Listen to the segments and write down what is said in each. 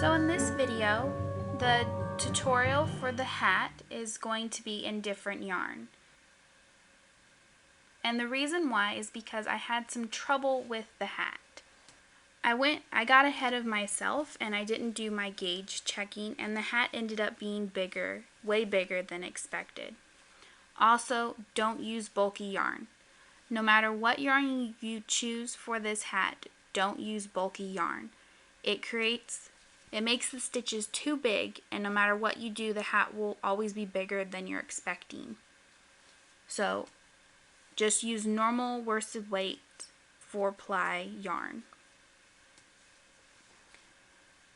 So in this video, the tutorial for the hat is going to be in different yarn. And the reason why is because I had some trouble with the hat. I got ahead of myself and I didn't do my gauge checking, and the hat ended up being bigger, way bigger than expected. Also, don't use bulky yarn. No matter what yarn you choose for this hat, don't use bulky yarn. It makes the stitches too big, and no matter what you do, the hat will always be bigger than you're expecting. So just use normal worsted weight 4-ply yarn.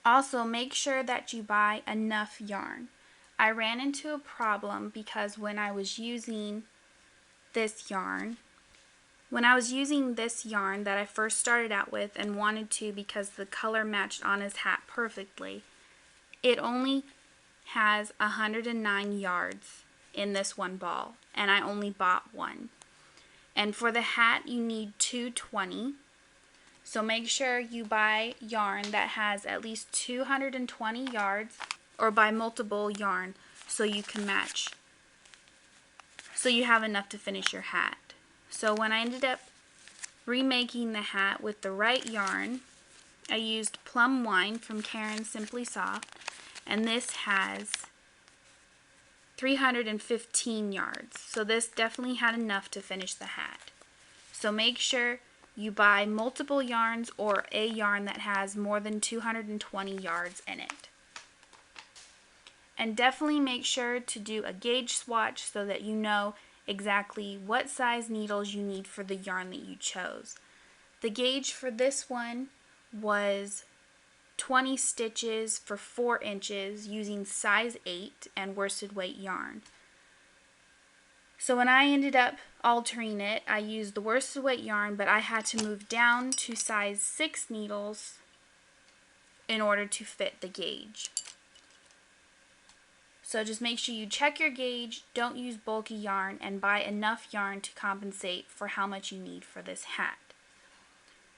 Also, make sure that you buy enough yarn. I ran into a problem because when I was using this yarn that I first started out with and wanted to because the color matched on his hat perfectly, it only has 109 yards in this one ball, and I only bought one. And for the hat you need 220. So make sure you buy yarn that has at least 220 yards, or buy multiple yarn so you can match, so you have enough to finish your hat. So when I ended up remaking the hat with the right yarn, I used Plum wine from Caron Simply Soft, and this has 315 yards. So this definitely had enough to finish the hat. So make sure you buy multiple yarns or a yarn that has more than 220 yards in it. And definitely make sure to do a gauge swatch so that you know exactly what size needles you need for the yarn that you chose. The gauge for this one was 20 stitches for 4 inches using size 8 and worsted weight yarn. So when I ended up altering it, I used the worsted weight yarn, but I had to move down to size 6 needles in order to fit the gauge. So just make sure you check your gauge, don't use bulky yarn, and buy enough yarn to compensate for how much you need for this hat.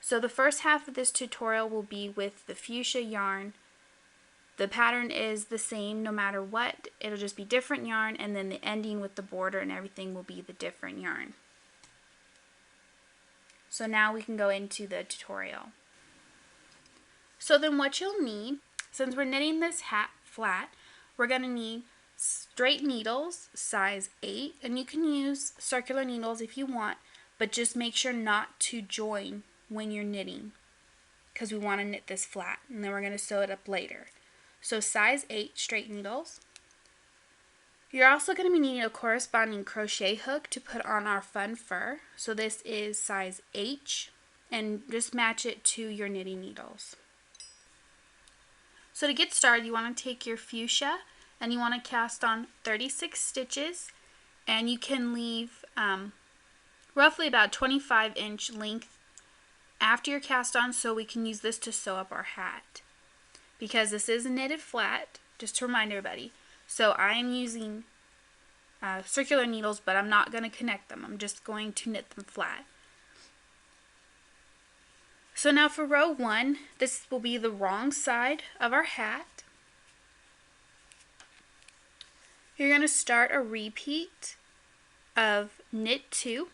So the first half of this tutorial will be with the fuchsia yarn. The pattern is the same no matter what, it'll just be different yarn, and then the ending with the border and everything will be the different yarn. So now we can go into the tutorial. So then what you'll need, since we're knitting this hat flat, we're going to need straight needles, size 8, and you can use circular needles if you want, but just make sure not to join when you're knitting, because we want to knit this flat, and then we're going to sew it up later. So size 8 straight needles. You're also going to be needing a corresponding crochet hook to put on our fun fur. So this is size H, and just match it to your knitting needles. So to get started, you want to take your fuchsia and you want to cast on 36 stitches, and you can leave roughly about 25-inch length after you're cast on, so we can use this to sew up our hat. Because this is knitted flat, just to remind everybody. So I am using circular needles, but I'm not going to connect them. I'm just going to knit them flat. So now for row 1, this will be the wrong side of our hat. You're going to start a repeat of knit 2.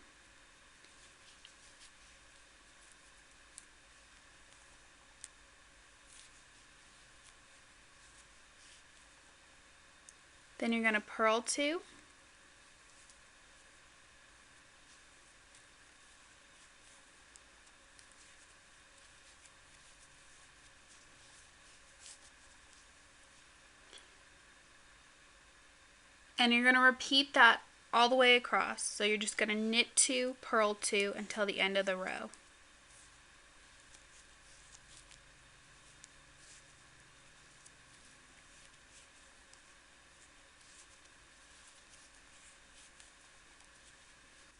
Then you're going to purl 2. And you're going to repeat that all the way across. So you're just going to knit 2, purl 2 until the end of the row.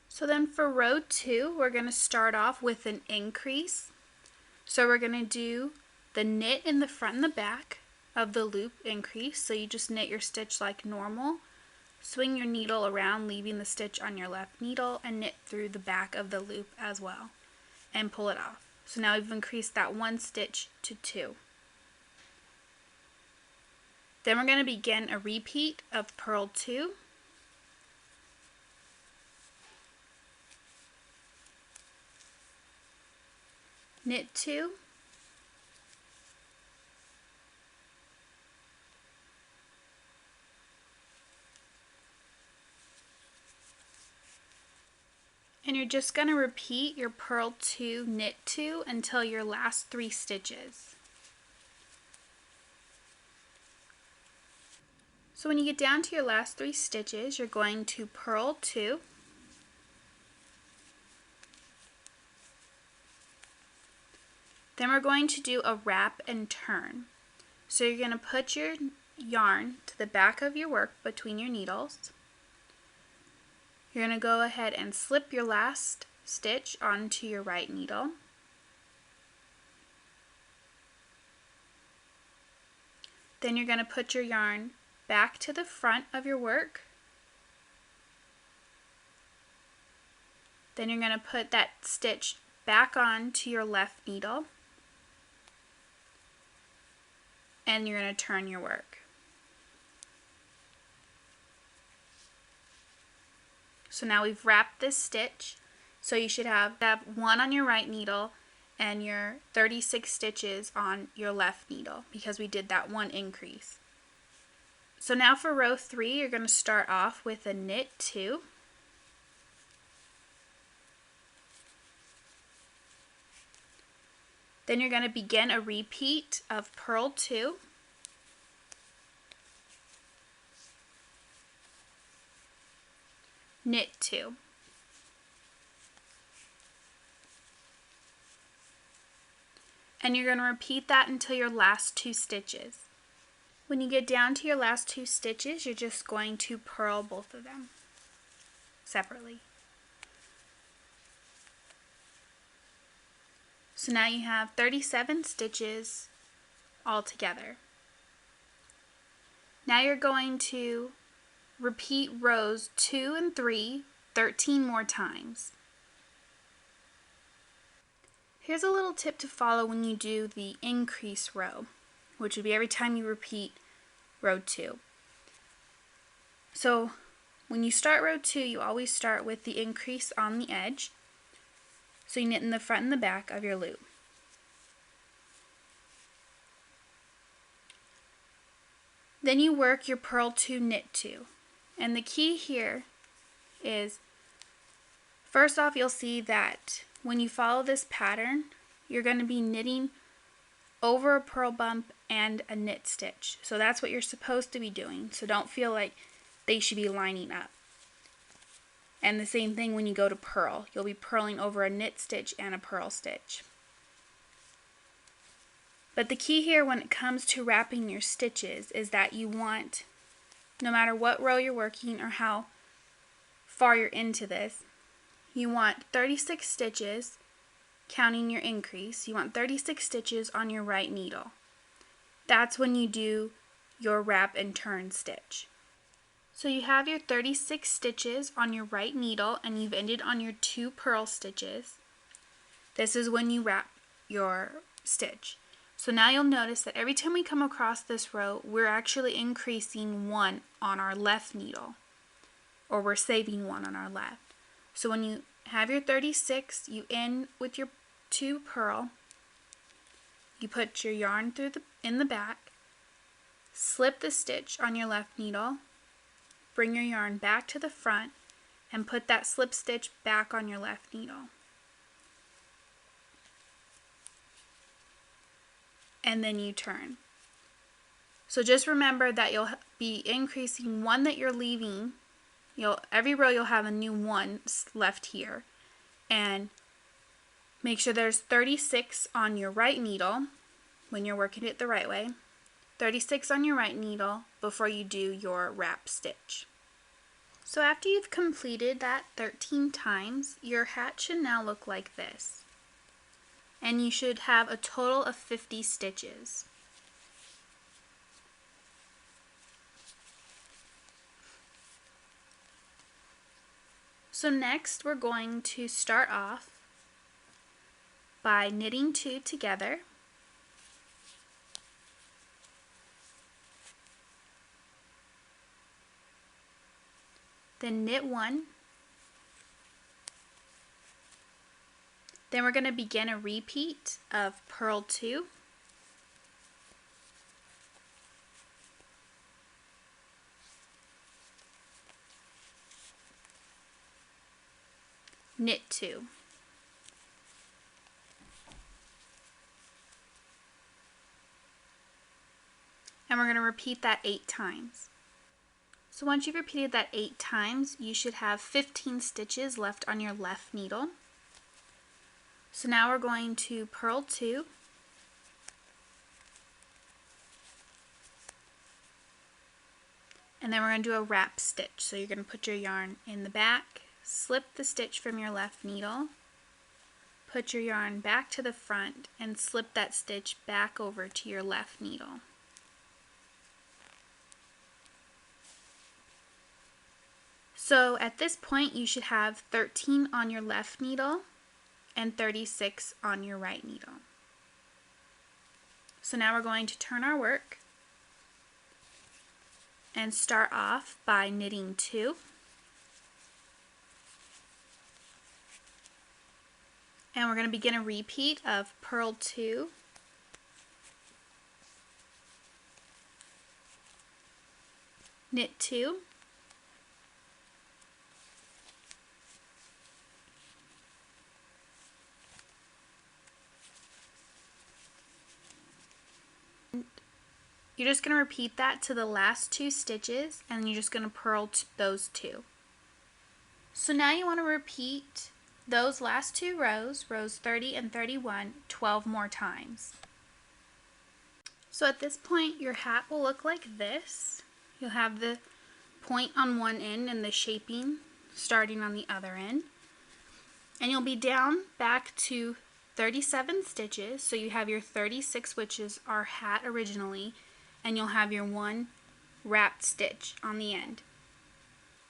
So then for row 2, we're going to start off with an increase. So we're going to do the knit in the front and the back of the loop increase. So you just knit your stitch like normal. Swing your needle around, leaving the stitch on your left needle, and knit through the back of the loop as well, and pull it off. So now we've increased that 1 stitch to 2. Then we're going to begin a repeat of purl 2, knit 2, and you're just going to repeat your purl 2, knit 2 until your last 3 stitches. So when you get down to your last 3 stitches, you're going to purl 2, then we're going to do a wrap and turn. So you're going to put your yarn to the back of your work between your needles. You're going to go ahead and slip your last stitch onto your right needle. Then you're going to put your yarn back to the front of your work. Then you're going to put that stitch back onto your left needle. And you're going to turn your work. So now we've wrapped this stitch, so you should have 1 on your right needle and your 36 stitches on your left needle because we did that 1 increase. So now for row 3, you're going to start off with a knit 2, then you're going to begin a repeat of purl 2, knit 2. And you're going to repeat that until your last 2 stitches. When you get down to your last 2 stitches, you're just going to purl both of them separately. So now you have 37 stitches all together. Now you're going to repeat rows 2 and 3 13 more times. Here's a little tip to follow when you do the increase row, which would be every time you repeat row 2. So when you start row 2, you always start with the increase on the edge. So you knit in the front and the back of your loop. Then you work your purl 2, knit 2. And the key here is, first off, you'll see that when you follow this pattern, you're going to be knitting over a purl bump and a knit stitch. So that's what you're supposed to be doing. So don't feel like they should be lining up. And the same thing when you go to purl. You'll be purling over a knit stitch and a purl stitch. But the key here when it comes to wrapping your stitches is that you want, no matter what row you're working or how far you're into this, you want 36 stitches, counting your increase. You want 36 stitches on your right needle. That's when you do your wrap and turn stitch. So you have your 36 stitches on your right needle and you've ended on your 2 purl stitches. This is when you wrap your stitch. So now you'll notice that every time we come across this row, we're actually increasing 1 on our left needle, or we're saving 1 on our left. So when you have your 36, you end with your 2 purl, you put your yarn through in the back, slip the stitch on your left needle, bring your yarn back to the front, and put that slip stitch back on your left needle. And then you turn. So just remember that you'll be increasing 1 that you're leaving. Every row you'll have a new 1 left here. And make sure there's 36 on your right needle when you're working it the right way. 36 on your right needle before you do your wrap stitch. So after you've completed that 13 times, your hat should now look like this. And you should have a total of 50 stitches. So next we're going to start off by knitting 2 together, then knit 1. Then we're going to begin a repeat of purl 2, knit 2. And we're going to repeat that 8 times. So once you've repeated that 8 times, you should have 15 stitches left on your left needle. So now we're going to purl 2, and then we're going to do a wrap stitch. So you're going to put your yarn in the back, slip the stitch from your left needle, put your yarn back to the front, and slip that stitch back over to your left needle. So at this point you should have 13 on your left needle and 36 on your right needle. So now we're going to turn our work and start off by knitting 2. And we're going to begin a repeat of purl 2, knit 2, you're just going to repeat that to the last 2 stitches, and you're just going to purl those 2. So now you want to repeat those last 2 rows, rows 30 and 31, 12 more times. So at this point your hat will look like this. You'll have the point on one end and the shaping starting on the other end. And you'll be down back to 37 stitches, so you have your 36, which is our hat originally, and you'll have your 1 wrapped stitch on the end.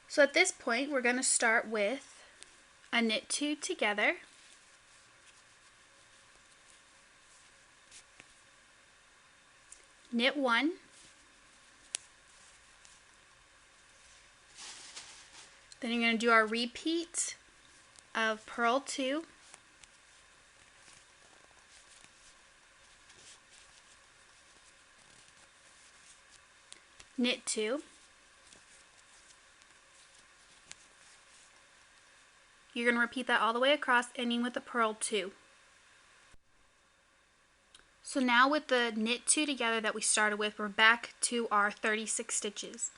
So at this point we're going to start with a knit 2 together, knit 1, then you're going to do our repeat of purl 2, knit 2, you're going to repeat that all the way across, ending with a purl 2. So now with the knit 2 together that we started with, we're back to our 36 stitches.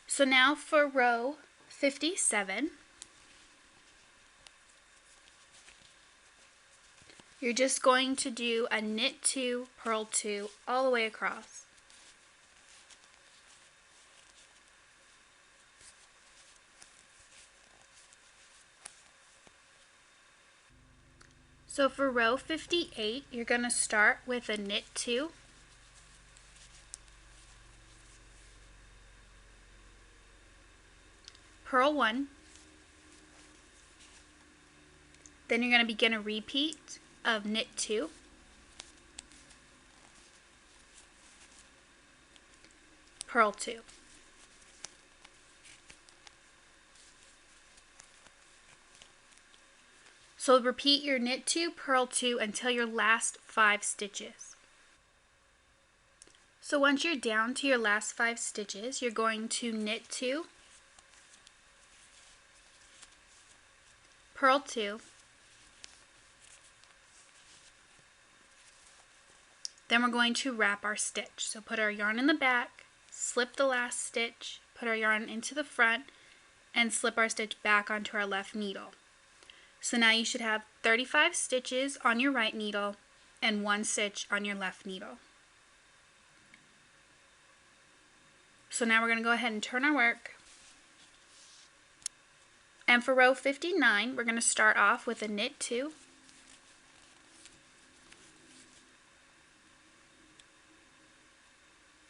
So now for row 57, you're just going to do a knit 2, purl 2 all the way across. So for row 58, you're going to start with a knit 2, purl 1, then you're going to begin a repeat of knit 2, purl 2. So repeat your knit 2, purl 2 until your last 5 stitches. So once you're down to your last 5 stitches, you're going to knit 2, purl 2, then we're going to wrap our stitch. So put our yarn in the back, slip the last stitch, put our yarn into the front, and slip our stitch back onto our left needle. So now you should have 35 stitches on your right needle and 1 stitch on your left needle. So now we're going to go ahead and turn our work. And for row 59, we're going to start off with a knit 2,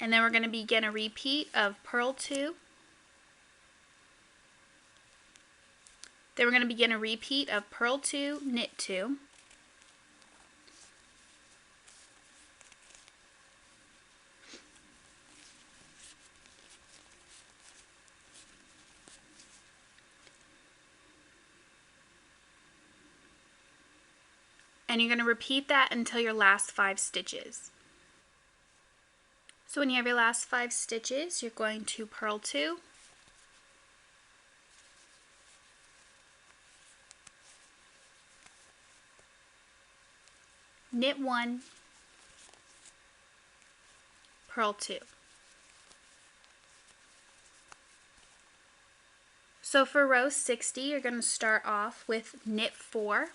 and then we're going to begin a repeat of purl 2, then we're going to begin a repeat of purl 2, knit 2, And you're going to repeat that until your last 5 stitches. So when you have your last 5 stitches, you're going to purl 2, knit 1, purl 2. So for row 60, you're going to start off with knit 4,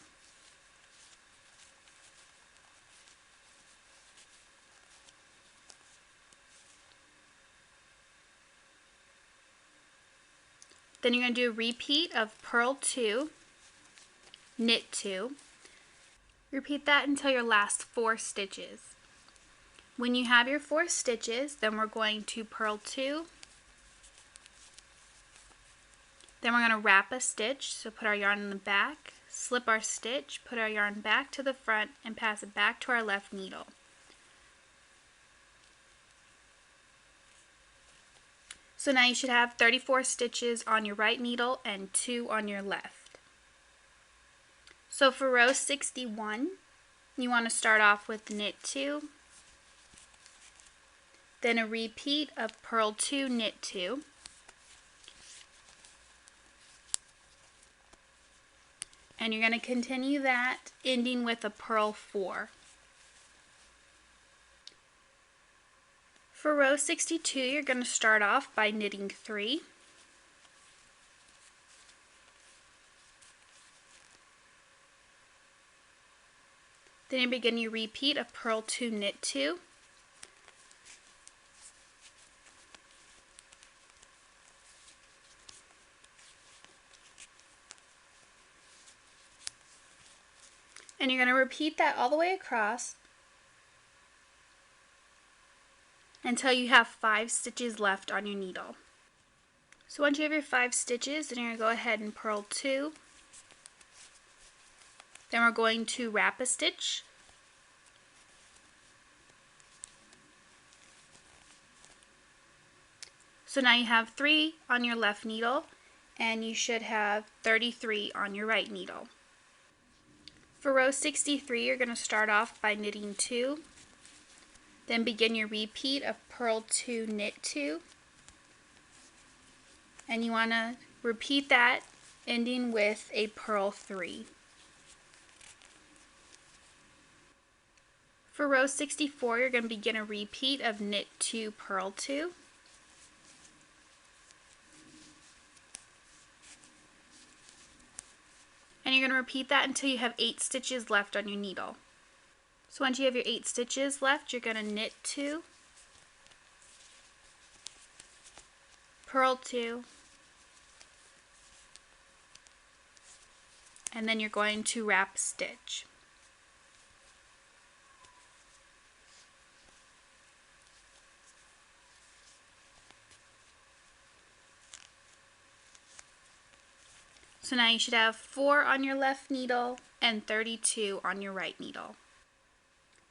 then you're going to do a repeat of purl 2, knit 2. Repeat that until your last 4 stitches. When you have your 4 stitches, then we're going to purl 2, then we're going to wrap a stitch, so put our yarn in the back, slip our stitch, put our yarn back to the front, and pass it back to our left needle. So now you should have 34 stitches on your right needle and 2 on your left. So for row 61, you want to start off with knit 2, then a repeat of purl 2, knit 2, and you're going to continue that, ending with a purl 4. For row 62, you're going to start off by knitting 3, then you begin your repeat of purl 2, knit 2, and you're going to repeat that all the way across until you have 5 stitches left on your needle. So once you have your 5 stitches, then you're going to go ahead and purl 2, then we're going to wrap a stitch, so now you have 3 on your left needle and you should have 33 on your right needle. For row 63, you're going to start off by knitting 2, then begin your repeat of purl 2, knit 2, and you want to repeat that, ending with a purl 3. For row 64, you're going to begin a repeat of knit 2, purl 2, and you're going to repeat that until you have 8 stitches left on your needle. So once you have your 8 stitches left, you're going to knit 2, purl 2, and then you're going to wrap a stitch. So now you should have 4 on your left needle and 32 on your right needle.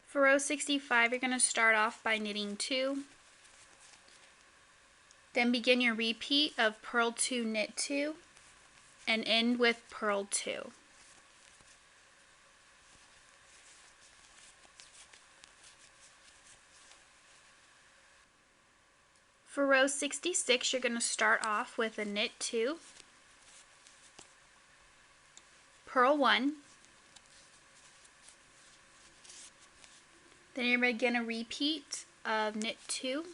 For row 65, you're going to start off by knitting 2, then begin your repeat of purl 2, knit 2, and end with purl 2. For row 66, you're going to start off with a knit 2, purl 1, then you're going to begin a repeat of knit 2,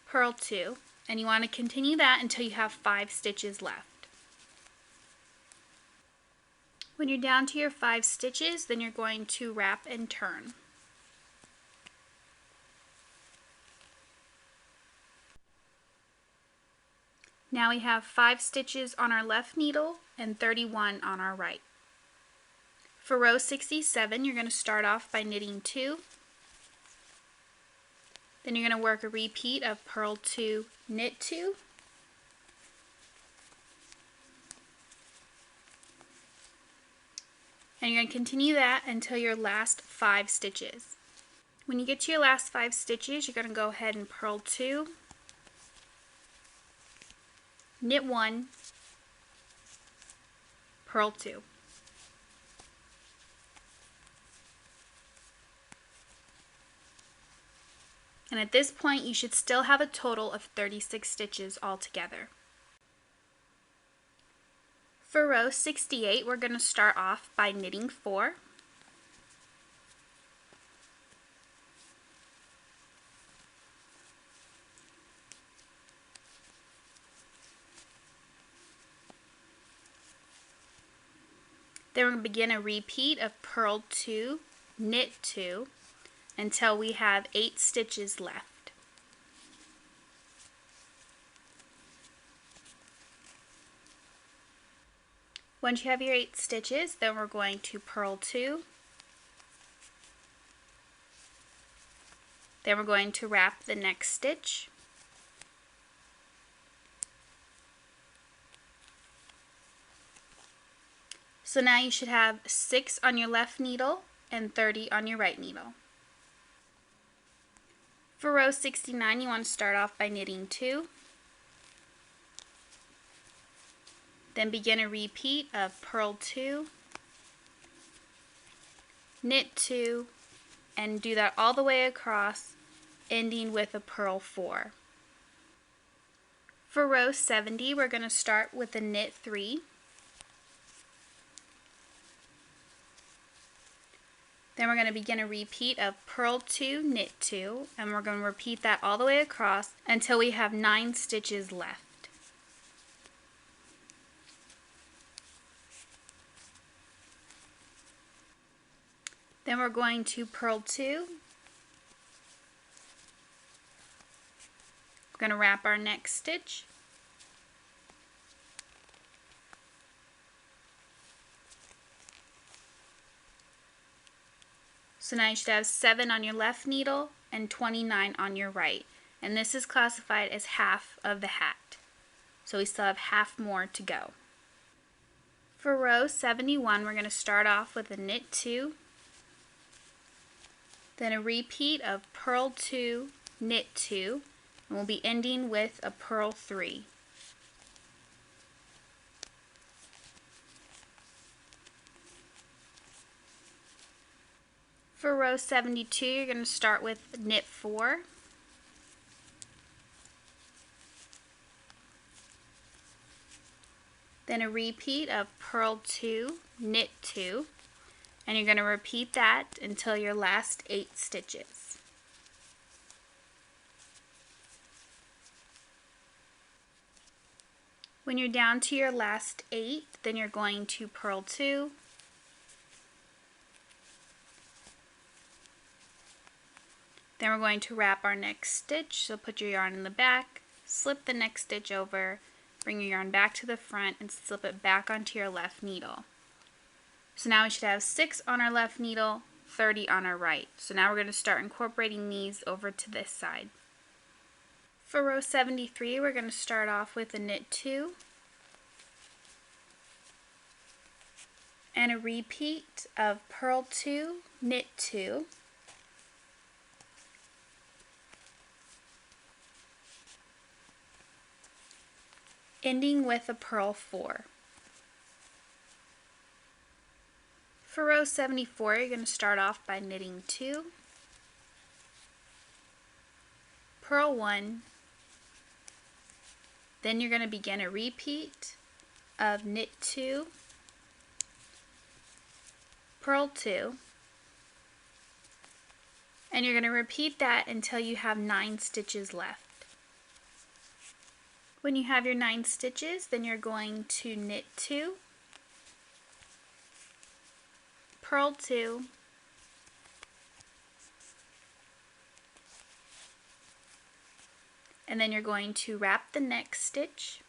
purl 2, and you want to continue that until you have 5 stitches left. When you're down to your 5 stitches, then you're going to wrap and turn. Now we have 5 stitches on our left needle and 31 on our right. For row 67, you're going to start off by knitting 2, then you're going to work a repeat of purl 2, knit 2, and you're going to continue that until your last 5 stitches. When you get to your last 5 stitches, you're going to go ahead and purl 2, knit 1, purl 2. And at this point you should still have a total of 36 stitches altogether. For row 68, we're going to start off by knitting 4. Then we're going to begin a repeat of purl 2, knit 2, until we have 8 stitches left. Once you have your 8 stitches, then we're going to purl 2. Then we're going to wrap the next stitch. So now you should have 6 on your left needle and 30 on your right needle. For row 69, you want to start off by knitting 2. Then begin a repeat of purl 2, knit 2, and do that all the way across, ending with a purl 4. For row 70, we're going to start with a knit 3. Then we're going to begin a repeat of purl 2, knit 2, and we're going to repeat that all the way across until we have 9 stitches left. Then we're going to purl 2. We're going to wrap our next stitch. So now you should have 7 on your left needle and 29 on your right. And this is classified as half of the hat. So we still have half more to go. For row 71, we're going to start off with a knit 2. Then a repeat of purl 2, knit 2, and we'll be ending with a purl 3. For row 72, you're going to start with knit 4. Then a repeat of purl 2, knit 2. And you're going to repeat that until your last 8 stitches. When you're down to your last 8, then you're going to purl 2, then we're going to wrap our next stitch, so put your yarn in the back, slip the next stitch over, bring your yarn back to the front and slip it back onto your left needle. So now we should have 6 on our left needle, 30 on our right. So now we're going to start incorporating these over to this side. For row 73, we're going to start off with a knit 2 and a repeat of purl 2, knit 2, ending with a purl 4. For row 74, you're going to start off by knitting 2, purl 1, then you're going to begin a repeat of knit 2, purl 2, and you're going to repeat that until you have 9 stitches left. When you have your 9 stitches, then you're going to knit 2, purl 2, and then you're going to wrap the next stitch,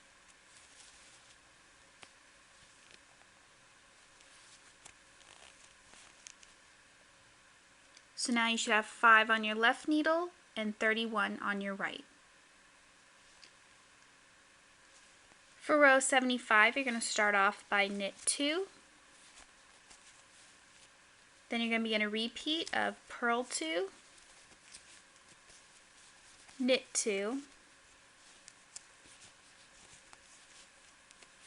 so now you should have 5 on your left needle and 31 on your right. For row 75, you're going to start off by knit 2, then you're going to begin a repeat of purl 2, knit 2,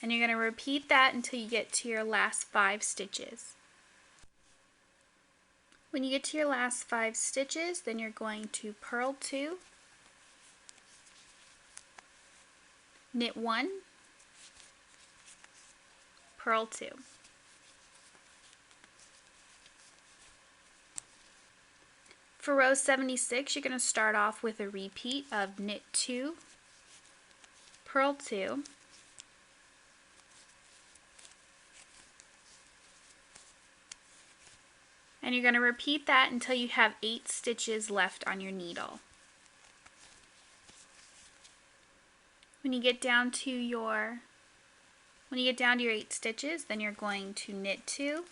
and you're going to repeat that until you get to your last 5 stitches. When you get to your last 5 stitches, then you're going to purl 2, knit 1, purl 2. For row 76, you're going to start off with a repeat of knit 2, purl 2, and you're going to repeat that until you have 8 stitches left on your needle. When you get down to your 8 stitches, then you're going to knit 2,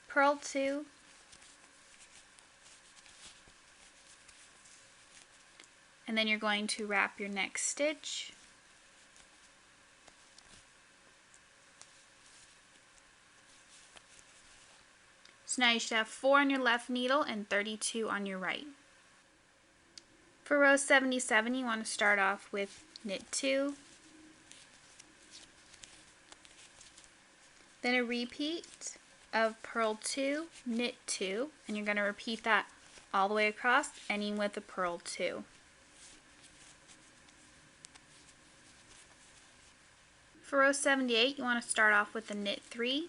purl 2, and then you're going to wrap your next stitch, so now you should have 4 on your left needle and 32 on your right. For row 77, you want to start off with knit 2, then a repeat of purl 2, knit 2, and you're going to repeat that all the way across, ending with a purl 2. For row 78, you want to start off with a knit 3,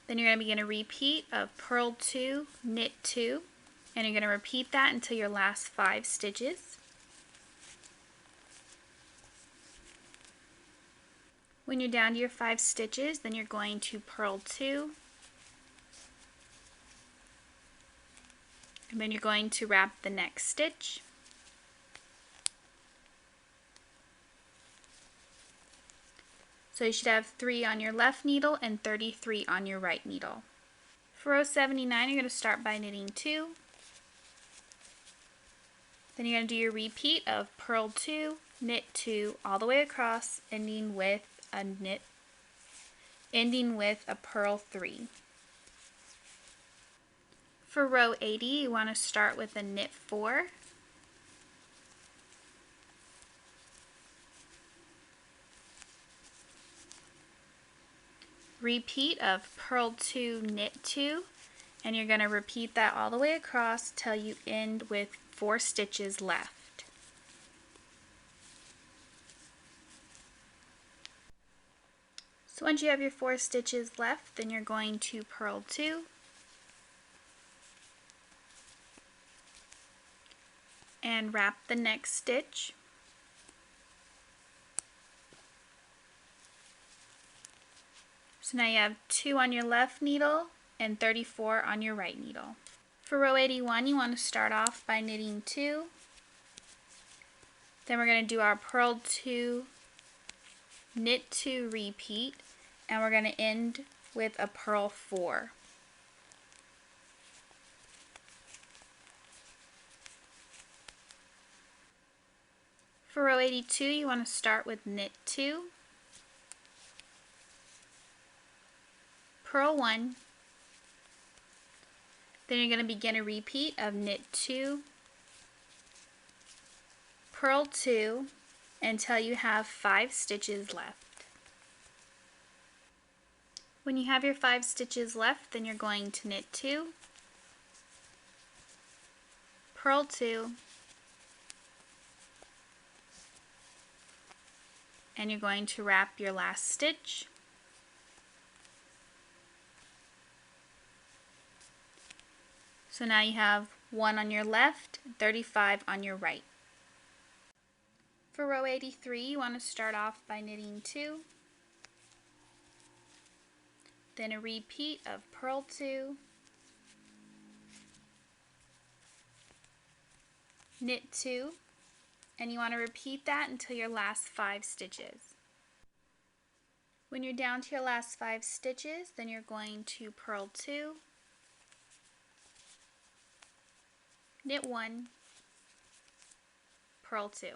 then you're going to begin a repeat of purl 2, knit 2, and you're going to repeat that until your last 5 stitches. When you're down to your 5 stitches, then you're going to purl 2, and then you're going to wrap the next stitch. So you should have 3 on your left needle and 33 on your right needle. For row 79, you're going to start by knitting 2. Then you're going to do your repeat of purl 2, knit 2 all the way across, ending with a purl 3. For row 80, you want to start with a knit 4. Repeat of purl 2, knit 2, and you're going to repeat that all the way across till you end with 4 stitches left. So once you have your 4 stitches left, then you're going to purl 2, and wrap the next stitch. So now you have 2 on your left needle and 34 on your right needle. For row 81, you want to start off by knitting 2. Then we're going to do our purl 2, knit 2 repeat, and we're going to end with a purl 4. For row 82, you want to start with knit 2, purl 1, then you're going to begin a repeat of knit 2, purl 2 until you have 5 stitches left. When you have your 5 stitches left, then you're going to knit 2, purl 2, and you're going to wrap your last stitch. So now you have 1 on your left, 35 on your right. For row 83, you want to start off by knitting 2, then a repeat of purl 2, knit 2, and you want to repeat that until your last 5 stitches. When you're down to your last 5 stitches, then you're going to purl 2, knit 1, purl 2.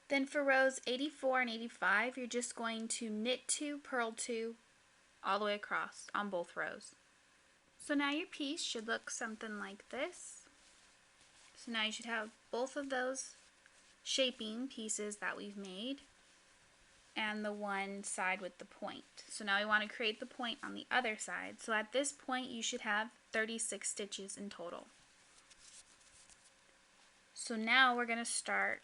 Then for rows 84 and 85, you're just going to knit 2, purl 2 all the way across on both rows. So now your piece should look something like this. So now you should have both of those shaping pieces that we've made and the one side with the point. So now we want to create the point on the other side. So at this point you should have 36 stitches in total. So now we're going to start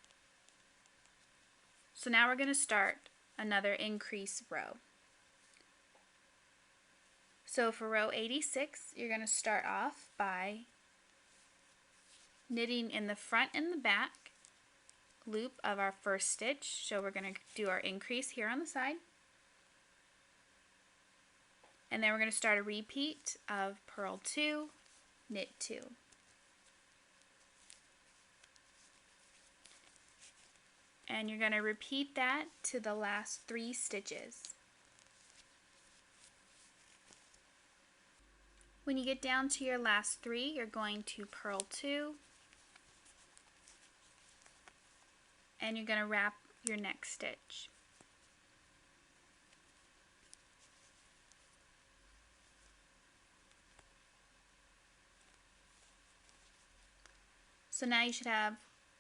another increase row. So for row 86, you're going to start off by knitting in the front and the back loop of our first stitch. So we're going to do our increase here on the side. And then we're going to start a repeat of purl 2, knit 2. And you're going to repeat that to the last 3 stitches. When you get down to your last 3, you're going to purl 2, and you're going to wrap your next stitch. So now you should have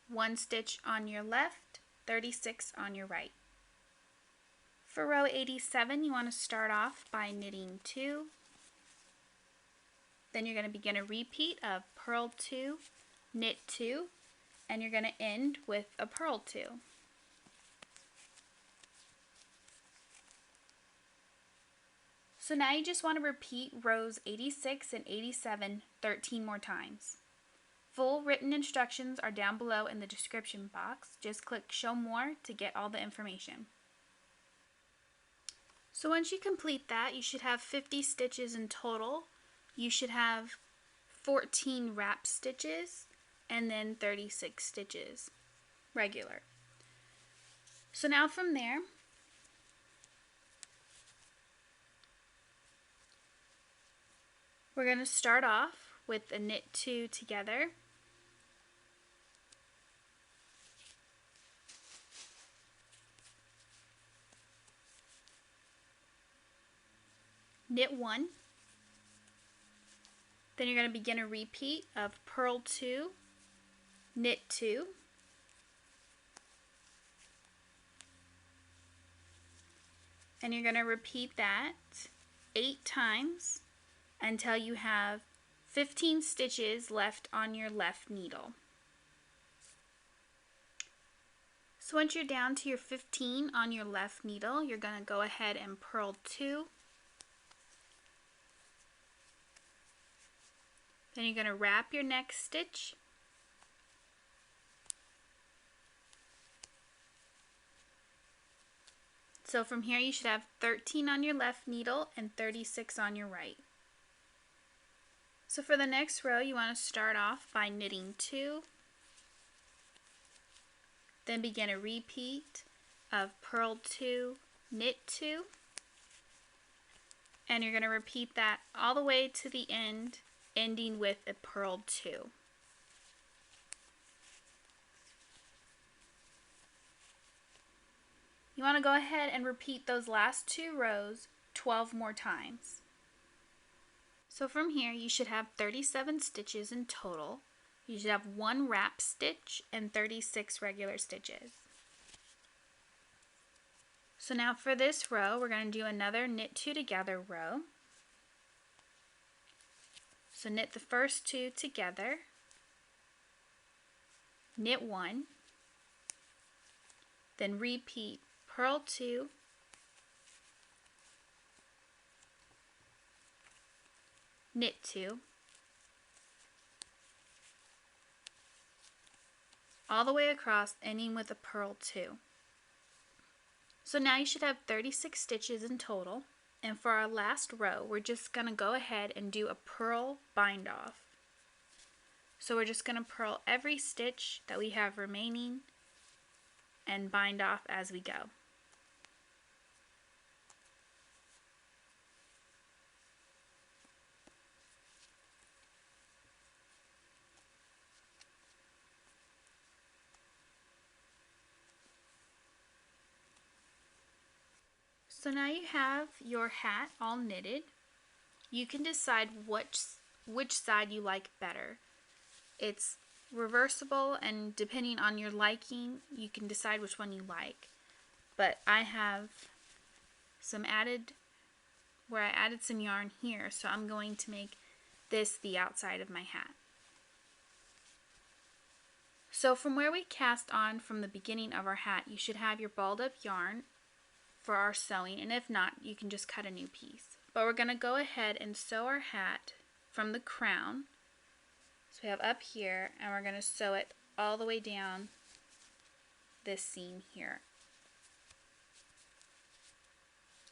1 stitch on your left, 36 on your right. For row 87, you want to start off by knitting 2. Then you're going to begin a repeat of purl 2, knit 2, and you're going to end with a purl 2. So now you just want to repeat rows 86 and 87 13 more times. Full written instructions are down below in the description box. Just click Show More to get all the information. So once you complete that, you should have 50 stitches in total. You should have 14 wrap stitches and then 36 stitches regular. So now from there, we're going to start off with a knit 2 together. Knit 1. Then you're going to begin a repeat of purl 2, knit 2, and you're going to repeat that 8 times until you have 15 stitches left on your left needle. So once you're down to your 15 on your left needle, you're going to go ahead and purl 2. Then you're going to wrap your next stitch. So from here you should have 13 on your left needle and 36 on your right. So for the next row you want to start off by knitting 2, then begin a repeat of purl 2, knit 2, and you're going to repeat that all the way to the end, ending with a purl 2. You want to go ahead and repeat those last 2 rows 12 more times. So from here you should have 37 stitches in total. You should have 1 wrap stitch and 36 regular stitches. So now for this row we're going to do another knit 2 together row. So knit the first 2 together, knit 1, then repeat purl 2, knit 2, all the way across, ending with a purl 2. So now you should have 36 stitches in total. And for our last row, we're just going to go ahead and do a purl bind off. So we're just going to purl every stitch that we have remaining and bind off as we go. So now you have your hat all knitted. You can decide which side you like better. It's reversible, and depending on your liking, you can decide which one you like. But I have some where I added some yarn here, so I'm going to make this the outside of my hat. So from where we cast on from the beginning of our hat, you should have your balled up yarn for our sewing, and if not, you can just cut a new piece. But we're going to go ahead and sew our hat from the crown. So we have up here, and we're going to sew it all the way down this seam here.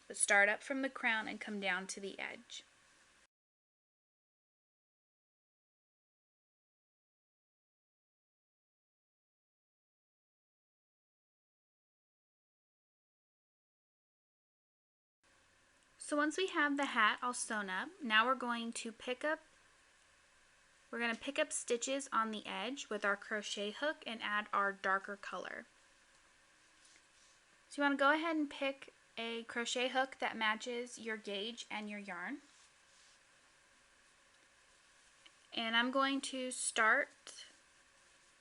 But start up from the crown and come down to the edge. So once we have the hat all sewn up, now we're going to pick up stitches on the edge with our crochet hook and add our darker color. So you want to go ahead and pick a crochet hook that matches your gauge and your yarn. And I'm going to start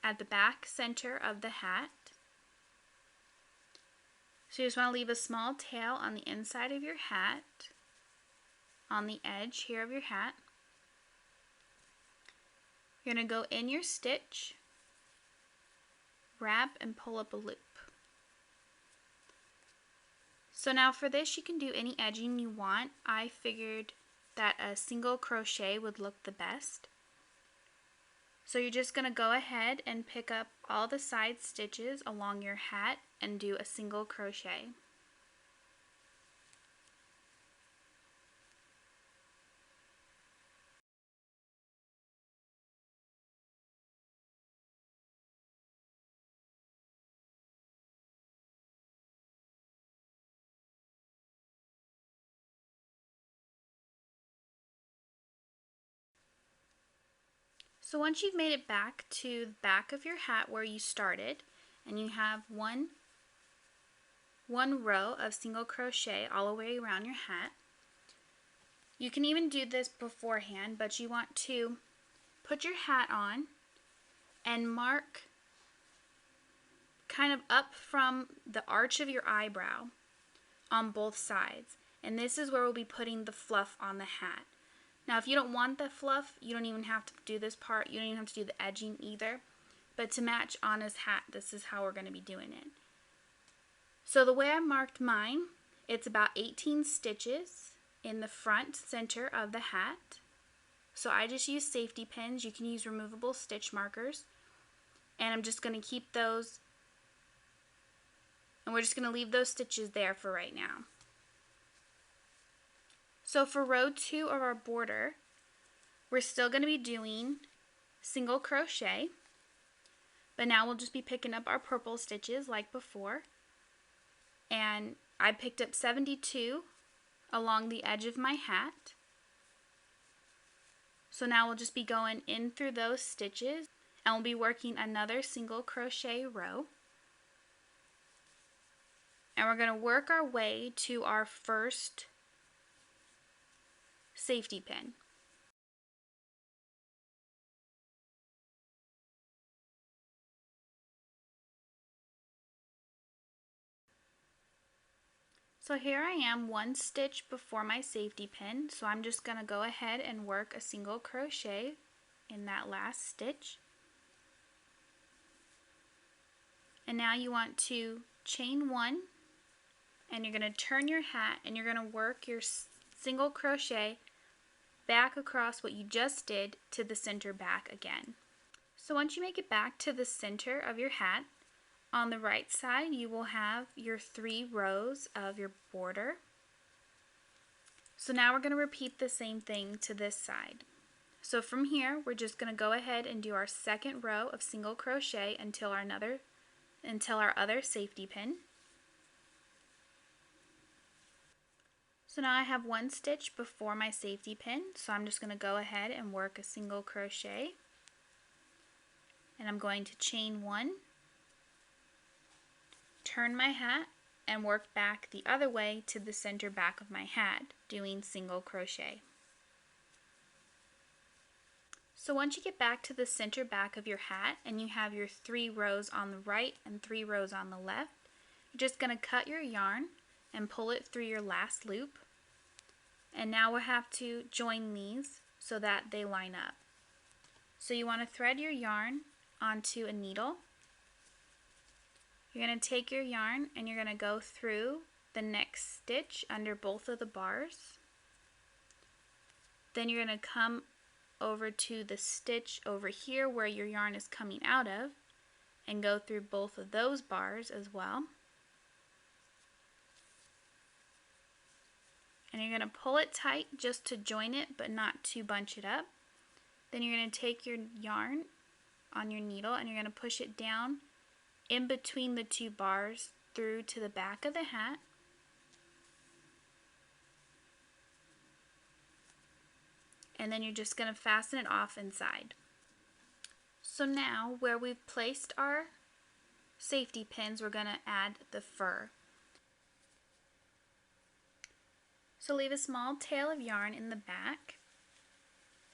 at the back center of the hat. So you just want to leave a small tail on the inside of your hat, on the edge here of your hat. You're going to go in your stitch, wrap, and pull up a loop. So now for this, you can do any edging you want. I figured that a single crochet would look the best. So you're just going to go ahead and pick up all the side stitches along your hat and do a single crochet. So once you've made it back to the back of your hat where you started, and you have one row of single crochet all the way around your hat, you can even do this beforehand, but you want to put your hat on and mark kind of up from the arch of your eyebrow on both sides. And this is where we'll be putting the fluff on the hat. Now if you don't want the fluff, you don't even have to do this part. You don't even have to do the edging either. But to match Anna's hat, this is how we're going to be doing it. So the way I marked mine, it's about 18 stitches in the front center of the hat. So I just use safety pins. You can use removable stitch markers. And I'm just going to keep those, and we're just going to leave those stitches there for right now. So for row 2 of our border, we're still going to be doing single crochet, but now we'll just be picking up our purple stitches like before. And I picked up 72 along the edge of my hat. So now we'll just be going in through those stitches, and we'll be working another single crochet row. And we're going to work our way to our first safety pin. So here I am one stitch before my safety pin, so I'm just going to go ahead and work a single crochet in that last stitch. And now you want to chain 1, and you're going to turn your hat, and you're going to work your single crochet back across what you just did to the center back again. So once you make it back to the center of your hat, on the right side you will have your 3 rows of your border. So now we're going to repeat the same thing to this side. So from here we're just going to go ahead and do our second row of single crochet until our other safety pin. So now I have one stitch before my safety pin, so I'm just going to go ahead and work a single crochet, and I'm going to chain 1, turn my hat, and work back the other way to the center back of my hat, doing single crochet. So once you get back to the center back of your hat and you have your 3 rows on the right and 3 rows on the left, you're just going to cut your yarn and pull it through your last loop. And now we'll have to join these so that they line up. So you want to thread your yarn onto a needle. You're going to take your yarn and you're going to go through the next stitch under both of the bars. Then you're going to come over to the stitch over here where your yarn is coming out of and go through both of those bars as well. And you're going to pull it tight just to join it but not to bunch it up. Then you're going to take your yarn on your needle and you're going to push it down in between the 2 bars through to the back of the hat. And then you're just going to fasten it off inside. So now where we've placed our safety pins, we're going to add the fur. So leave a small tail of yarn in the back,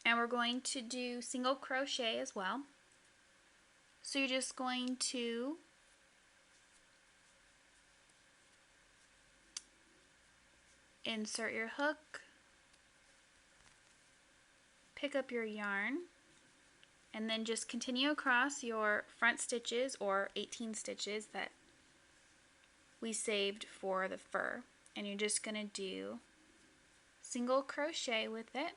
and we're going to do single crochet as well. So you're just going to insert your hook, pick up your yarn, and then just continue across your front stitches or 18 stitches that we saved for the fur. And you're just going to do single crochet with it.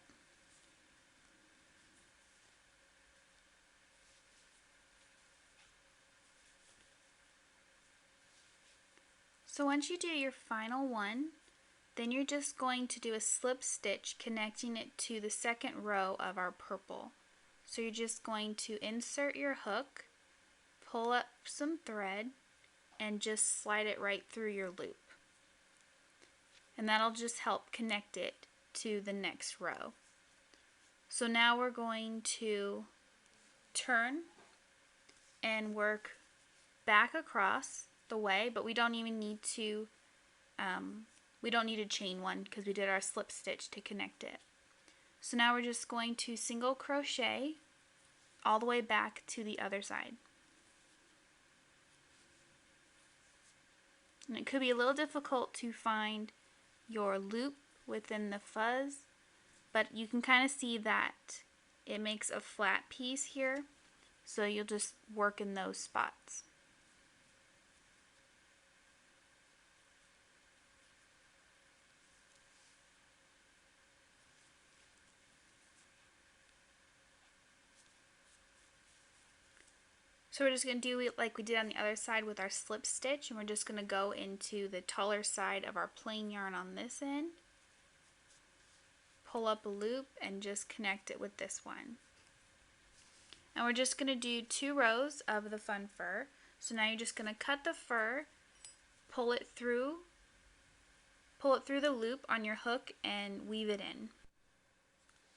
So once you do your final one, then you're just going to do a slip stitch connecting it to the second row of our purple. So you're just going to insert your hook, pull up some thread, and just slide it right through your loop. And that'll just help connect it to the next row. So now we're going to turn and work back across the way, but we don't even need to chain one because we did our slip stitch to connect it. So now we're just going to single crochet all the way back to the other side. And it could be a little difficult to find your loop within the fuzz, but you can kind of see that it makes a flat piece here, so you'll just work in those spots. So we're just going to do it like we did on the other side with our slip stitch, and we're just going to go into the taller side of our plain yarn on this end, pull up a loop, and just connect it with this one. And we're just going to do 2 rows of the fun fur. So now you're just going to cut the fur, pull it through the loop on your hook, and weave it in.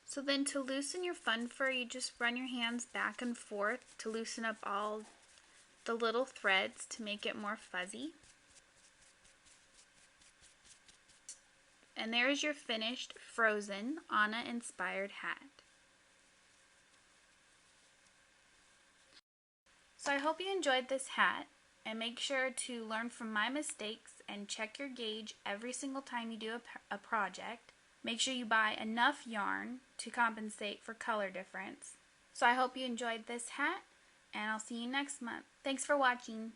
So then to loosen your fun fur, you just run your hands back and forth to loosen up all the little threads to make it more fuzzy. And there's your finished frozen Anna inspired hat. So I hope you enjoyed this hat, and make sure to learn from my mistakes and check your gauge every single time you do a project. Make sure you buy enough yarn to compensate for color difference. So I hope you enjoyed this hat, and I'll see you next month. Thanks for watching.